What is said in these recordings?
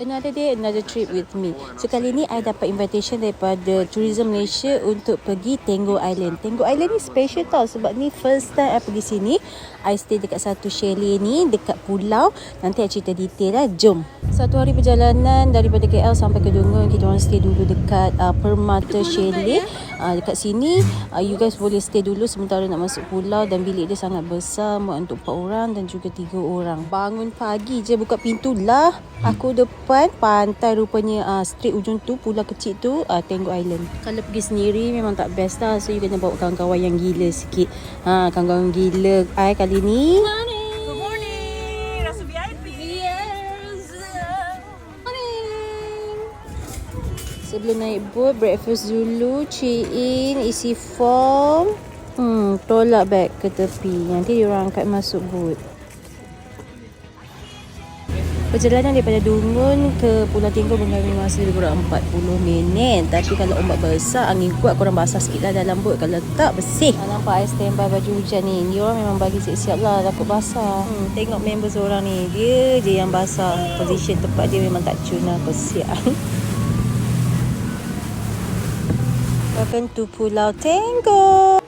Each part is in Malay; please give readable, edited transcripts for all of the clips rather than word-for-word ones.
Another day, another trip with me. So kali ni I dapat invitation daripada Tourism Malaysia untuk pergi Tenggo Island. Tenggo Island ni special tau sebab ni first time I pergi sini. I stay dekat satu chalet ni dekat pulau. Nanti I cerita detail lah. Jom. Satu hari perjalanan daripada KL sampai ke Dungun. Kita orang stay dulu dekat Permata Chalet. Dekat sini you guys boleh stay dulu sementara nak masuk pulau, dan bilik dia sangat besar, muat untuk 4 orang dan juga 3 orang. Bangun pagi je buka pintu lah. Aku depan pantai rupanya, straight ujung tu pulau kecil tu, Tenggo Island. Kalau pergi sendiri memang tak best lah, so you kena bawa kawan-kawan yang gila sikit. Kawan-kawan gila I kali ni. Good morning. Rasa VIP. Yes. Sebelum naik boat, breakfast dulu, check in, isi form, tolak beg ke tepi. Nanti diorang angkat masuk boat. Perjalanan daripada Dungun ke Pulau Tenggo mengambil masa lebih kurang 40 minit. Tapi kalau ombak besar, angin kuat, korang basah sikit lah dalam boat. Kalau tak, bersih. Nampak I standby baju hujan ni. Ni orang memang bagi siap-siap lah, takut basah. Tengok member seorang ni, dia je yang basah. Position tempat dia memang tak cun lah, kesian. Welcome to Pulau Tenggo.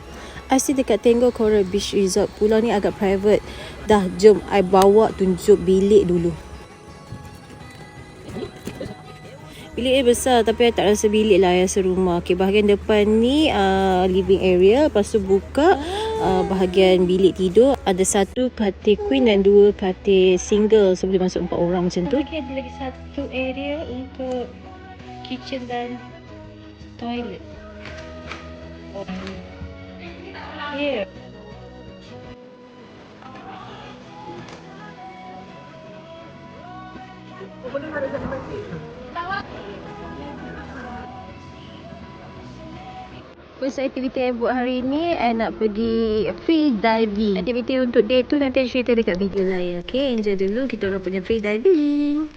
I stay dekat Tenggo Coral Beach Resort. Pulau ni agak private. Dah, jom I bawa tunjuk bilik dulu. Bilik dia besar tapi I tak rasa bilik lah, I rasa rumah. Okay, bahagian depan ni living area. Lepas tu buka bahagian bilik tidur. Ada satu katil queen dan 2 katil single. So boleh masuk 4 orang macam tu. Okay, ada lagi satu area untuk kitchen dan toilet. Yeah. First aktiviti yang buat hari ni, I nak pergi free diving. Aktiviti untuk day tu nanti I cerita dekat video saya. Okay, enjoy dulu kita orang punya free diving.